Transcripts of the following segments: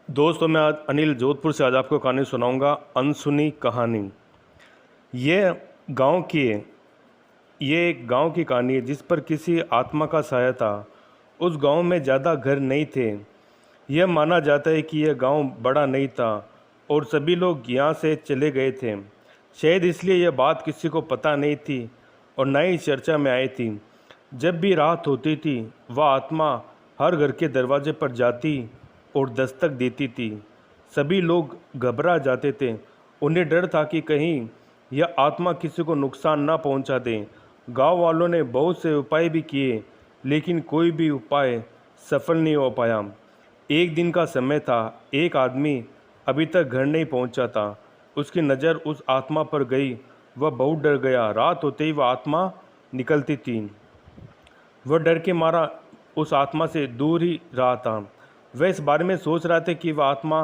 दोस्तों, मैं आज अनिल जोधपुर से आज आपको कहानी सुनाऊंगा। अनसुनी कहानी। ये गांव की है। ये एक गांव की कहानी है जिस पर किसी आत्मा का साया था। उस गांव में ज़्यादा घर नहीं थे। यह माना जाता है कि यह गांव बड़ा नहीं था और सभी लोग यहाँ से चले गए थे। शायद इसलिए यह बात किसी को पता नहीं थी और न ही चर्चा में आई थी। जब भी रात होती थी, वह आत्मा हर घर के दरवाजे पर जाती और दस्तक देती थी। सभी लोग घबरा जाते थे। उन्हें डर था कि कहीं यह आत्मा किसी को नुकसान न पहुंचा दे। गांव वालों ने बहुत से उपाय भी किए, लेकिन कोई भी उपाय सफल नहीं हो पाया। एक दिन का समय था। एक आदमी अभी तक घर नहीं पहुंचा था। उसकी नज़र उस आत्मा पर गई। वह बहुत डर गया। रात होते ही वह आत्मा निकलती थी। वह डर के मारा उस आत्मा से दूर ही रहा था। वह इस बारे में सोच रहा था कि वह आत्मा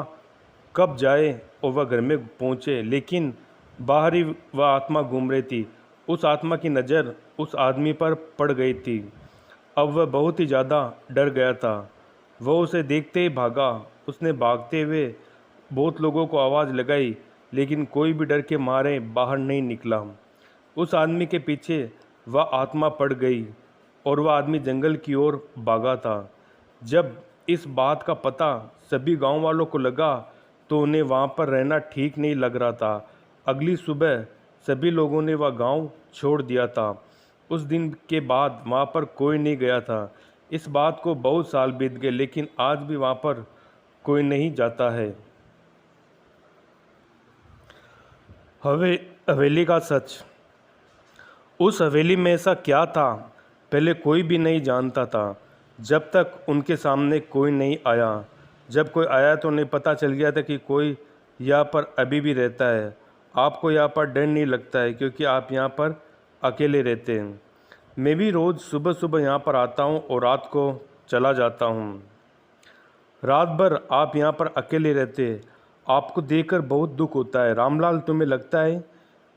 कब जाए और वह घर में पहुंचे, लेकिन बाहर ही वह आत्मा घूम रही थी। उस आत्मा की नज़र उस आदमी पर पड़ गई थी। अब वह बहुत ही ज़्यादा डर गया था। वह उसे देखते ही भागा। उसने भागते हुए बहुत लोगों को आवाज़ लगाई, लेकिन कोई भी डर के मारे बाहर नहीं निकला। उस आदमी के पीछे वह आत्मा पड़ गई और वह आदमी जंगल की ओर भागा था। जब इस बात का पता सभी गांव वालों को लगा तो उन्हें वहां पर रहना ठीक नहीं लग रहा था। अगली सुबह सभी लोगों ने वह गांव छोड़ दिया था। उस दिन के बाद वहां पर कोई नहीं गया था। इस बात को बहुत साल बीत गए, लेकिन आज भी वहां पर कोई नहीं जाता है। हवेली का सच। उस हवेली में ऐसा क्या था, पहले कोई भी नहीं जानता था, जब तक उनके सामने कोई नहीं आया। जब कोई आया तो उन्हें पता चल गया था कि कोई यहाँ पर अभी भी रहता है। आपको यहाँ पर डर नहीं लगता है क्योंकि आप यहाँ पर अकेले रहते हैं। मैं भी रोज़ सुबह सुबह यहाँ पर आता हूँ और रात को चला जाता हूँ। रात भर आप यहाँ पर अकेले रहते हैं। आपको देखकर बहुत दुख होता है। रामलाल, तुम्हें लगता है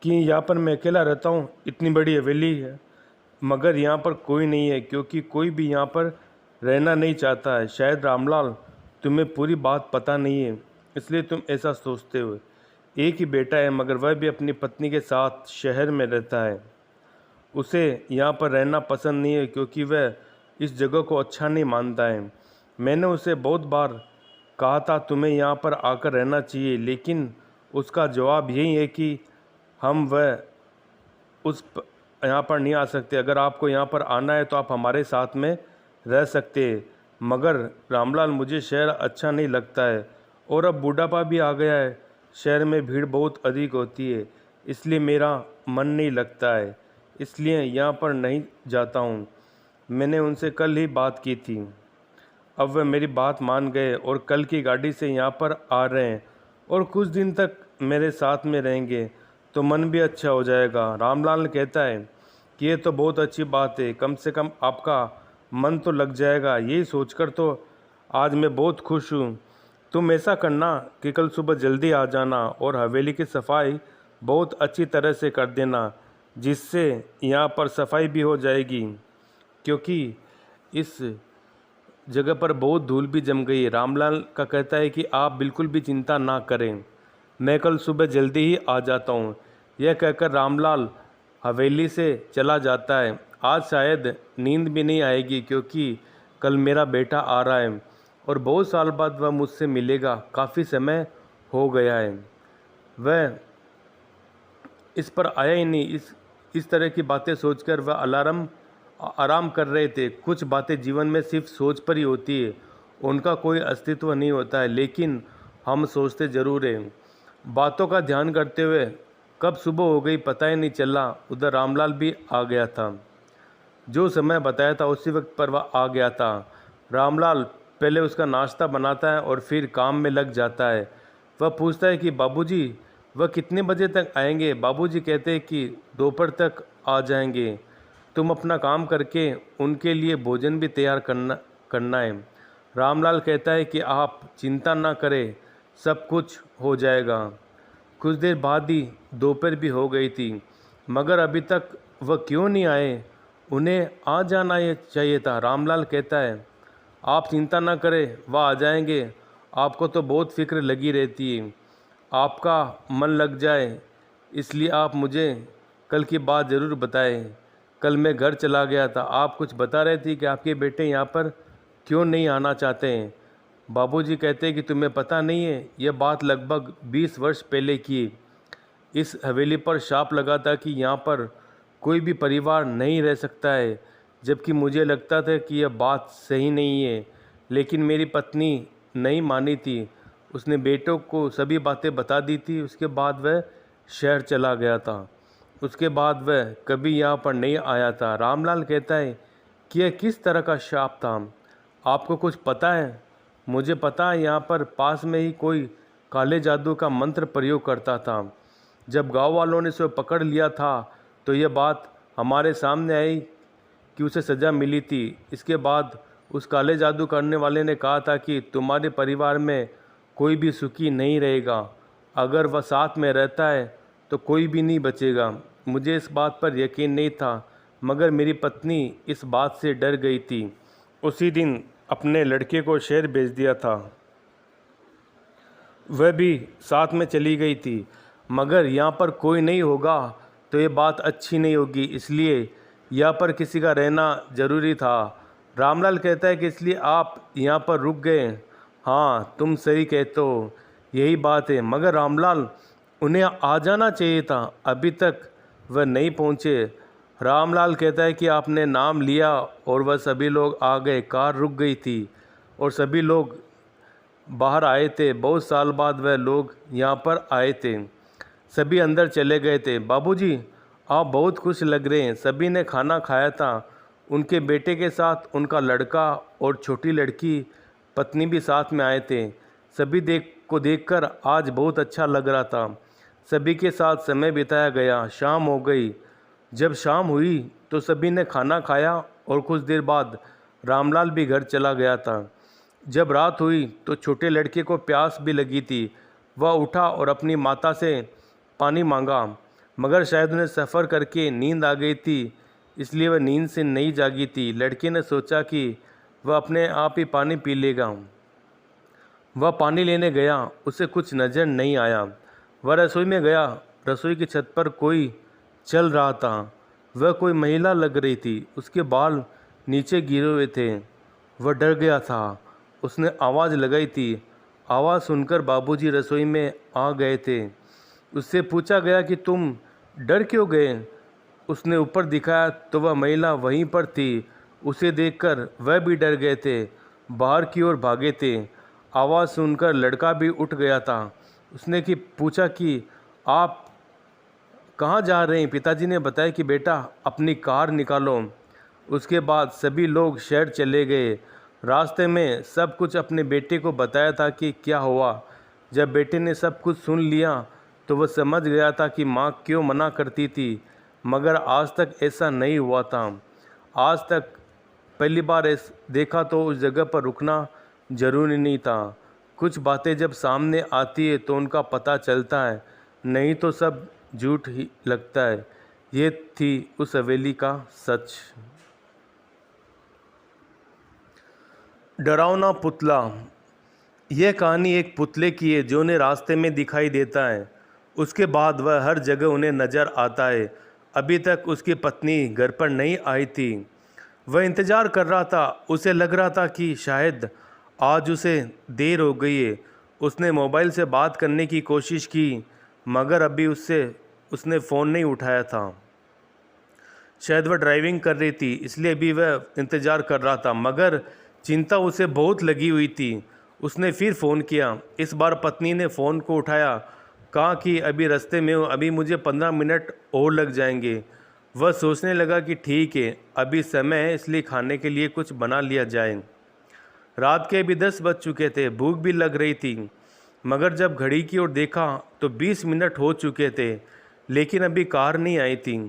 कि यहाँ पर मैं अकेला रहता हूँ? इतनी बड़ी हवेली है, मगर यहाँ पर कोई नहीं है क्योंकि कोई भी यहाँ पर रहना नहीं चाहता है। शायद रामलाल, तुम्हें पूरी बात पता नहीं है, इसलिए तुम ऐसा सोचते हो। एक ही बेटा है, मगर वह भी अपनी पत्नी के साथ शहर में रहता है। उसे यहाँ पर रहना पसंद नहीं है क्योंकि वह इस जगह को अच्छा नहीं मानता है। मैंने उसे बहुत बार कहा था तुम्हें यहाँ पर आकर रहना चाहिए, लेकिन उसका जवाब यही है कि हम वह उस यहाँ पर नहीं आ सकते। अगर आपको यहाँ पर आना है तो आप हमारे साथ में रह सकते हैं। मगर रामलाल, मुझे शहर अच्छा नहीं लगता है और अब बुढ़ापा भी आ गया है। शहर में भीड़ बहुत अधिक होती है, इसलिए मेरा मन नहीं लगता है, इसलिए यहाँ पर नहीं जाता हूँ। मैंने उनसे कल ही बात की थी। अब वह मेरी बात मान गए और कल की गाड़ी से यहाँ पर आ रहे हैं और कुछ दिन तक मेरे साथ में रहेंगे तो मन भी अच्छा हो जाएगा। रामलाल कहता है कि ये तो बहुत अच्छी बात है, कम से कम आपका मन तो लग जाएगा। यही सोचकर तो आज मैं बहुत खुश हूँ। तुम ऐसा करना कि कल सुबह जल्दी आ जाना और हवेली की सफाई बहुत अच्छी तरह से कर देना, जिससे यहाँ पर सफाई भी हो जाएगी, क्योंकि इस जगह पर बहुत धूल भी जम गई है। रामलाल का कहता है कि आप बिल्कुल भी चिंता ना करें, मैं कल सुबह जल्दी ही आ जाता हूँ। यह कहकर रामलाल हवेली से चला जाता है। आज शायद नींद भी नहीं आएगी क्योंकि कल मेरा बेटा आ रहा है और बहुत साल बाद वह मुझसे मिलेगा। काफ़ी समय हो गया है वह इस पर आया ही नहीं। इस तरह की बातें सोचकर वह आराम कर रहे थे। कुछ बातें जीवन में सिर्फ सोच पर ही होती है, उनका कोई अस्तित्व नहीं होता है, लेकिन हम सोचते ज़रूर हैं। बातों का ध्यान करते हुए कब सुबह हो गई पता ही नहीं चला। उधर रामलाल भी आ गया था। जो समय बताया था उसी वक्त पर वह आ गया था। रामलाल पहले उसका नाश्ता बनाता है और फिर काम में लग जाता है। वह पूछता है कि बाबूजी वह कितने बजे तक आएंगे? बाबूजी कहते हैं कि दोपहर तक आ जाएंगे। तुम अपना काम करके उनके लिए भोजन भी तैयार करना है। रामलाल कहता है कि आप चिंता ना करें, सब कुछ हो जाएगा। कुछ देर बाद ही दोपहर भी हो गई थी, मगर अभी तक वह क्यों नहीं आए? उन्हें आ जाना चाहिए था। रामलाल कहता है आप चिंता ना करें, वह आ जाएंगे आपको तो बहुत फिक्र लगी रहती है, आपका मन लग जाए, इसलिए आप मुझे कल की बात ज़रूर बताएं। कल मैं घर चला गया था, आप कुछ बता रहे थे कि आपके बेटे यहाँ पर क्यों नहीं आना चाहते हैं। बाबूजी कहते हैं कि तुम्हें पता नहीं है, यह बात लगभग 20 वर्ष पहले की है। इस हवेली पर शाप लगा था कि यहाँ पर कोई भी परिवार नहीं रह सकता है, जबकि मुझे लगता था कि यह बात सही नहीं है, लेकिन मेरी पत्नी नहीं मानी थी। उसने बेटों को सभी बातें बता दी थी। उसके बाद वह शहर चला गया था। उसके बाद वह कभी यहाँ पर नहीं आया था। रामलाल कहता है कि यह किस तरह का शाप था, आपको कुछ पता है? मुझे पता है, यहाँ पर पास में ही कोई काले जादू का मंत्र प्रयोग करता था। जब गांव वालों ने उसे पकड़ लिया था तो यह बात हमारे सामने आई कि उसे सज़ा मिली थी। इसके बाद उस काले जादू करने वाले ने कहा था कि तुम्हारे परिवार में कोई भी सुखी नहीं रहेगा। अगर वह साथ में रहता है तो कोई भी नहीं बचेगा। मुझे इस बात पर यकीन नहीं था, मगर मेरी पत्नी इस बात से डर गई थी। उसी दिन अपने लड़के को शहर भेज दिया था। वह भी साथ में चली गई थी, मगर यहाँ पर कोई नहीं होगा तो ये बात अच्छी नहीं होगी, इसलिए यहाँ पर किसी का रहना ज़रूरी था। रामलाल कहता है कि इसलिए आप यहाँ पर रुक गए। हाँ, तुम सही कहते हो, यही बात है। मगर रामलाल, उन्हें आ जाना चाहिए था, अभी तक वह नहीं पहुँचे। रामलाल कहता है कि आपने नाम लिया और वह सभी लोग आ गए। कार रुक गई थी और सभी लोग बाहर आए थे। बहुत साल बाद वह लोग यहाँ पर आए थे। सभी अंदर चले गए थे। बाबूजी, आप बहुत खुश लग रहे हैं। सभी ने खाना खाया था। उनके बेटे के साथ उनका लड़का और छोटी लड़की पत्नी भी साथ में आए थे। सभी देखकर आज बहुत अच्छा लग रहा था। सभी के साथ समय बिताया गया। शाम हो गई। जब शाम हुई तो सभी ने खाना खाया और कुछ देर बाद रामलाल भी घर चला गया था। जब रात हुई तो छोटे लड़के को प्यास भी लगी थी। वह उठा और अपनी माता से पानी मांगा, मगर शायद उन्हें सफ़र करके नींद आ गई थी, इसलिए वह नींद से नहीं जागी थी। लड़के ने सोचा कि वह अपने आप ही पानी पी लेगा। वह पानी लेने गया, उसे कुछ नज़र नहीं आया। वह रसोई में गया। रसोई की छत पर कोई चल रहा था। वह कोई महिला लग रही थी। उसके बाल नीचे गिरे हुए थे। वह डर गया था। उसने आवाज़ लगाई थी। आवाज़ सुनकर बाबूजी रसोई में आ गए थे। उससे पूछा गया कि तुम डर क्यों गए? उसने ऊपर दिखाया तो वह महिला वहीं पर थी। उसे देखकर वह भी डर गए थे, बाहर की ओर भागे थे। आवाज़ सुनकर लड़का भी उठ गया था। उसने पूछा कि आप कहाँ जा रहे हैं? पिताजी ने बताया कि बेटा, अपनी कार निकालो। उसके बाद सभी लोग शहर चले गए। रास्ते में सब कुछ अपने बेटे को बताया था कि क्या हुआ। जब बेटे ने सब कुछ सुन लिया तो वह समझ गया था कि माँ क्यों मना करती थी, मगर आज तक ऐसा नहीं हुआ था। आज तक पहली बार देखा तो उस जगह पर रुकना ज़रूरी नहीं था। कुछ बातें जब सामने आती है तो उनका पता चलता है, नहीं तो सब झूठ ही लगता है। ये थी उस हवेली का सच। डरावना पुतला। यह कहानी एक पुतले की है जो उन्हें रास्ते में दिखाई देता है। उसके बाद वह हर जगह उन्हें नज़र आता है। अभी तक उसकी पत्नी घर पर नहीं आई थी। वह इंतज़ार कर रहा था। उसे लग रहा था कि शायद आज उसे देर हो गई है। उसने मोबाइल से बात करने की कोशिश की, मगर अभी उसने फ़ोन नहीं उठाया था। शायद वह ड्राइविंग कर रही थी, इसलिए भी वह इंतज़ार कर रहा था, मगर चिंता उसे बहुत लगी हुई थी। उसने फिर फ़ोन किया। इस बार पत्नी ने फ़ोन को उठाया। कहा कि अभी रास्ते में हूँ, अभी मुझे 15 मिनट और लग जाएंगे। वह सोचने लगा कि ठीक है, अभी समय है, इसलिए खाने के लिए कुछ बना लिया जाए। रात के अभी 10 बज चुके थे। भूख भी लग रही थी, मगर जब घड़ी की ओर देखा तो 20 मिनट हो चुके थे, लेकिन अभी कार नहीं आई थी।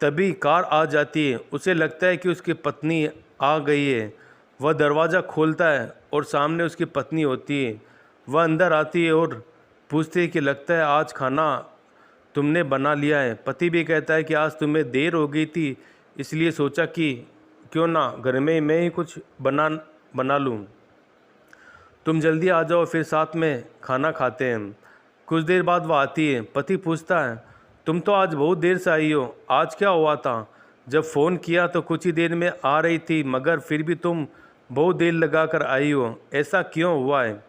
तभी कार आ जाती है। उसे लगता है कि उसकी पत्नी आ गई है। वह दरवाज़ा खोलता है और सामने उसकी पत्नी होती है। वह अंदर आती है और पूछती है कि लगता है आज खाना तुमने बना लिया है। पति भी कहता है कि आज तुम्हें देर हो गई थी, इसलिए सोचा कि क्यों ना घर में मैं ही कुछ बना लूँ। तुम जल्दी आ जाओ, फिर साथ में खाना खाते हैं। कुछ देर बाद वह आती है। पति पूछता है, तुम तो आज बहुत देर से आई हो, आज क्या हुआ था? जब फ़ोन किया तो कुछ ही देर में आ रही थी, मगर फिर भी तुम बहुत देर लगा कर आई हो, ऐसा क्यों हुआ है?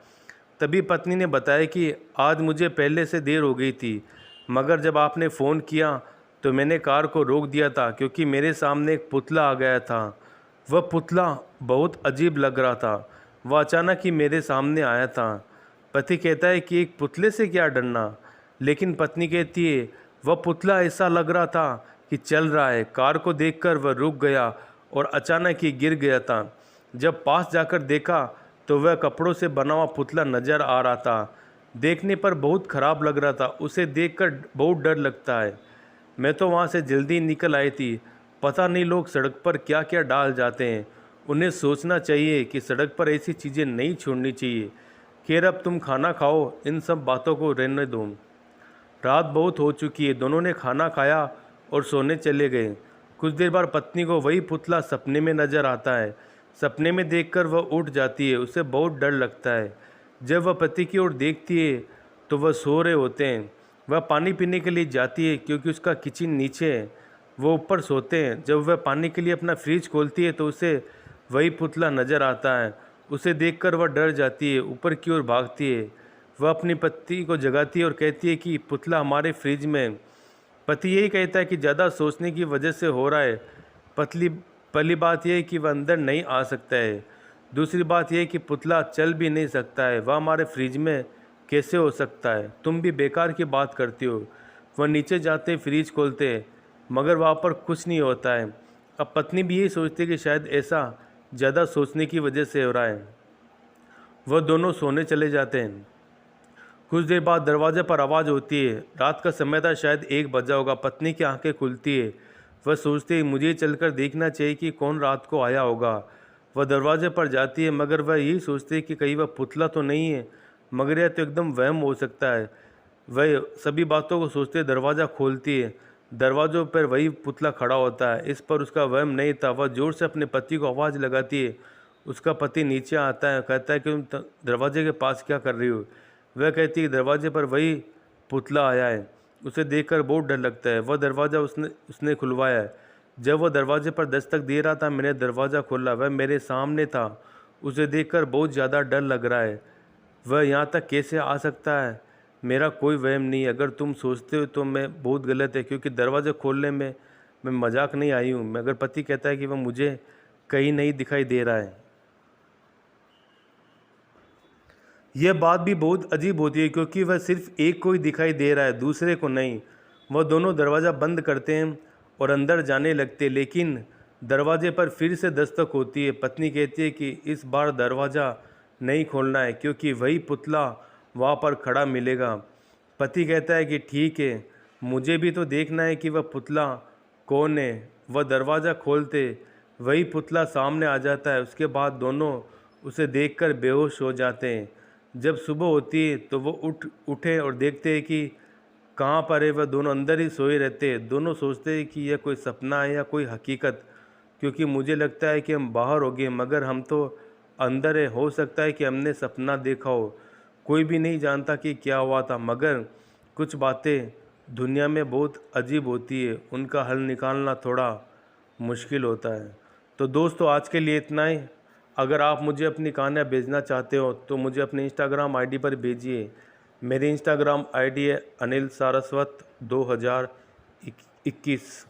तभी पत्नी ने बताया कि आज मुझे पहले से देर हो गई थी, मगर जब आपने फ़ोन किया तो मैंने कार को रोक दिया था, क्योंकि मेरे सामने एक पुतला आ गया था। वह पुतला बहुत अजीब लग रहा था। वह अचानक ही मेरे सामने आया था। पति कहता है कि एक पुतले से क्या डरना, लेकिन पत्नी कहती है वह पुतला ऐसा लग रहा था कि चल रहा है। कार को देखकर वह रुक गया और अचानक ही गिर गया था। जब पास जाकर देखा तो वह कपड़ों से बना हुआ पुतला नज़र आ रहा था। देखने पर बहुत ख़राब लग रहा था। उसे देखकर बहुत डर लगता है। मैं तो वहाँ से जल्दी निकल आई थी। पता नहीं लोग सड़क पर क्या क्या डाल जाते हैं। उन्हें सोचना चाहिए कि सड़क पर ऐसी चीज़ें नहीं छोड़नी चाहिए। खैर, अब तुम खाना खाओ, इन सब बातों को रहने दो। रात बहुत हो चुकी है। दोनों ने खाना खाया और सोने चले गए। कुछ देर बाद पत्नी को वही पुतला सपने में नजर आता है। सपने में देखकर वह उठ जाती है। उसे बहुत डर लगता है। जब वह पति की ओर देखती है तो वह सो रहे होते हैं। वह पानी पीने के लिए जाती है, क्योंकि उसका किचन नीचे है। वो ऊपर सोते हैं। जब वह पानी के लिए अपना फ्रिज खोलती है तो उसे वही पुतला नजर आता है। उसे देखकर वह डर जाती है, ऊपर की ओर भागती है। वह अपनी पति को जगाती है और कहती है कि पुतला हमारे फ्रिज में है। पति यही कहता है कि ज़्यादा सोचने की वजह से हो रहा है। पहली बात यह है कि वह अंदर नहीं आ सकता है। दूसरी बात यह है कि पुतला चल भी नहीं सकता है। वह हमारे फ्रिज में कैसे हो सकता है? तुम भी बेकार की बात करती हो। वह नीचे जाते फ्रिज खोलते हैं, मगर वहाँ पर कुछ नहीं होता है। अब पत्नी भी यही सोचती है कि शायद ऐसा ज़्यादा सोचने की वजह से हो रहा है। वह दोनों सोने चले जाते हैं। कुछ देर बाद दरवाजे पर आवाज़ होती है। रात का समय था, शायद 1 बजा होगा। पत्नी की आंखें खुलती है। वह सोचती है मुझे चलकर देखना चाहिए कि कौन रात को आया होगा। वह दरवाजे पर जाती है, मगर वह यही सोचती है कि कहीं वह पुतला तो नहीं है, मगर यह तो एकदम वहम हो सकता है। वह सभी बातों को सोचते दरवाज़ा खोलती है। दरवाज़ों पर वही पुतला खड़ा होता है। इस पर उसका वहम नहीं था। वह ज़ोर से अपने पति को आवाज़ लगाती है। उसका पति नीचे आता है, कहता है कि तुम दरवाजे के पास क्या कर रही हो? वह कहती है दरवाजे पर वही पुतला आया है। उसे देखकर बहुत डर लगता है। वह दरवाज़ा उसने खुलवाया है। जब वह दरवाजे पर दस्तक दे रहा था, मैंने दरवाज़ा खोला। वह मेरे सामने था। उसे देखकर बहुत ज़्यादा डर लग रहा है। वह यहाँ तक कैसे आ सकता है? मेरा कोई वहम नहीं है। अगर तुम सोचते हो तो मैं बहुत गलत है, क्योंकि दरवाज़ा खोलने में मैं मजाक नहीं आई हूँ। मगर पति कहता है कि वह मुझे कहीं नहीं दिखाई दे रहा है। यह बात भी बहुत अजीब होती है, क्योंकि वह सिर्फ एक को ही दिखाई दे रहा है, दूसरे को नहीं। वह दोनों दरवाज़ा बंद करते हैं और अंदर जाने लगते हैं, लेकिन दरवाजे पर फिर से दस्तक होती है। पत्नी कहती है कि इस बार दरवाज़ा नहीं खोलना है, क्योंकि वही पुतला वहाँ पर खड़ा मिलेगा। पति कहता है कि ठीक है, मुझे भी तो देखना है कि वह पुतला कौन है। वह दरवाज़ा खोलते वही पुतला सामने आ जाता है। उसके बाद दोनों उसे देखकर बेहोश हो जाते हैं। जब सुबह होती है तो वो उठे और देखते हैं कि कहाँ पर है। वह दोनों अंदर ही सोए रहते हैं। दोनों सोचते हैं कि यह कोई सपना है या कोई हकीकत, क्योंकि मुझे लगता है कि हम बाहर हो गए, मगर हम तो अंदर है। हो सकता है कि हमने सपना देखा हो। कोई भी नहीं जानता कि क्या हुआ था, मगर कुछ बातें दुनिया में बहुत अजीब होती है। उनका हल निकालना थोड़ा मुश्किल होता है। तो दोस्तों, आज के लिए इतना ही। अगर आप मुझे अपनी कहानियाँ भेजना चाहते हो तो मुझे अपने इंस्टाग्राम आईडी पर भेजिए। मेरी इंस्टाग्राम आईडी है अनिल सारस्वत 2021।